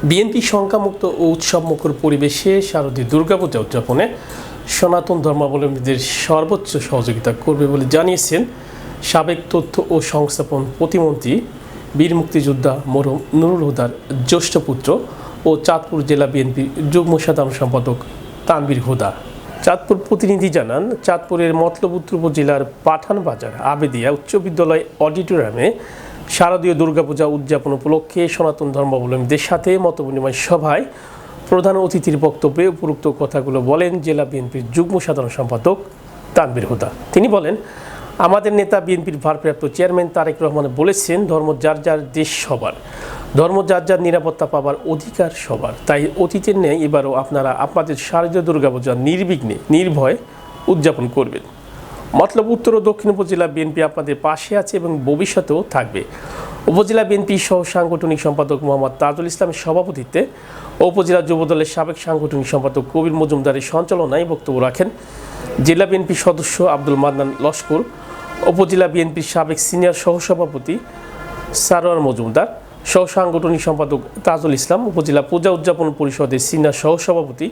BNP সংখ্যামুক্ত ও উৎসবমুখর পরিবেশে শারদীয় দুর্গাপূজা উদযাপনে সনাতন ধর্মাবলম্বীদের সর্বোচ্চ সহযোগিতা করবে বলে জানিয়েছেন সাবেক তথ্য ও সংস্থাপন প্রতিমন্ত্রী বীর মুক্তিযোদ্ধা মরহুম নুরুল হুদার জ্যেষ্ঠ পুত্র ও চাঁদপুর জেলা বিএনপির যুগ্ম সাধারণ সম্পাদক তানভীর হুদা। চাঁদপুর প্রতিনিধি জানান, চাঁদপুরের মতলব উত্তর উপজেলার পাঠান বাজার আবেদিয়া উচ্চ বিদ্যালয় অডিটোরিয়ামে শারদীয় দুর্গাপূজা উদযাপন উপলক্ষে সনাতন ধর্মাবলম্বীদের সাথে মতবিনিময় সভায় প্রধান অতিথির বক্তব্যে উপরোক্ত কথাগুলো বলেন জেলা বিএনপির যুগ্ম সাধারণ সম্পাদক তানভীর হুদা। তিনি বলেন, আমাদের নেতা বিএনপির ভারপ্রাপ্ত চেয়ারম্যান তারেক রহমান বলেছেন, ধর্ম যার যার, দেশ সবার, ধর্ম যার যার, নিরাপত্তা পাবার অধিকার সবার। তাই অতীতের ন্যায় এবারও আপনারা আপনাদের শারদীয় দুর্গাপূজা নির্বিঘ্নে নির্ভয়ে উদযাপন করবেন। মতলব উত্তর ও দক্ষিণ উপজেলা বিএনপি আপনাদের পাশে আছে এবং ভবিষ্যতেও থাকবে। উপজেলা বিএনপি সহ সাংগঠনিক সম্পাদক মোহাম্মদ তাজুল ইসলামের সভাপতিত্বে ও উপজেলা যুবদলের সাবেক সাংগঠনিক সম্পাদক কবির মজুমদারের সঞ্চালনায় বক্তব্য রাখেন জেলা বিএনপির সদস্য আব্দুল মান্নান লস্কর, উপজেলা বিএনপির সাবেক সিনিয়র সহসভাপতি সারোয়ার মজুমদার, সহ সাংগঠনিক সম্পাদক তাজুল ইসলাম, উপজেলা পূজা উদযাপন পরিষদের সিনিয়র সহসভাপতি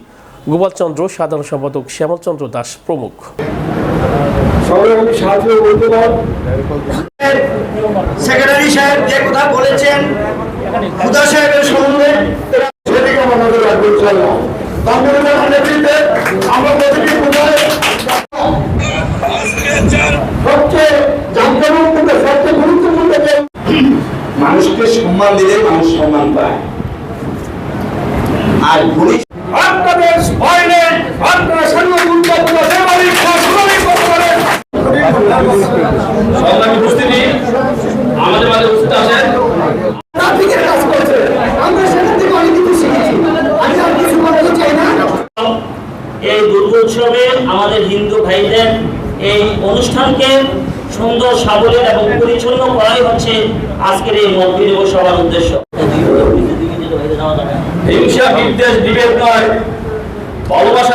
গোপাল চন্দ্র, সাধারণ সম্পাদক শ্যামল চন্দ্র দাস প্রমুখ। সেক্রেটারি সাহেব যে কথা বলেছেন হুদা সাহেবের সম্বন্ধে সেদিকে আমরা নজর রাখবো ইনশাআল্লাহ। আমরা প্রতিটি পূজায় সবচেয়ে জাঁকজমকপূর্ণ, সবচেয়ে গুরুত্বপূর্ণ যে মানুষকে সম্মান দিলে মানুষ সম্মান পায়। আর আপনাদের ভয় নেই, আপনারা সর্বগুরুত্বপূর্ণ সেবারই করতে পারেন। সংগ্রামী উপস্থিতি, আমাদের মাঝে উপস্থিত আছেন ট্রাফিকের কাজ করছে, আমরা সেখান থেকে অনেক কিছু শিখেছি। আমি আর কিছু বলতে চাই না। এই দুর্গোৎসবে আমাদের হিন্দু ভাইদের এই অনুষ্ঠানকে সুন্দর, সাবলীল এবং পরিচ্ছন্ন করাই হচ্ছে আজকের এই মত বিনিময় সভার উদ্দেশ্য। হিংসা, বিদ্বেষ, বিভেদ নয়, ভালোবাসা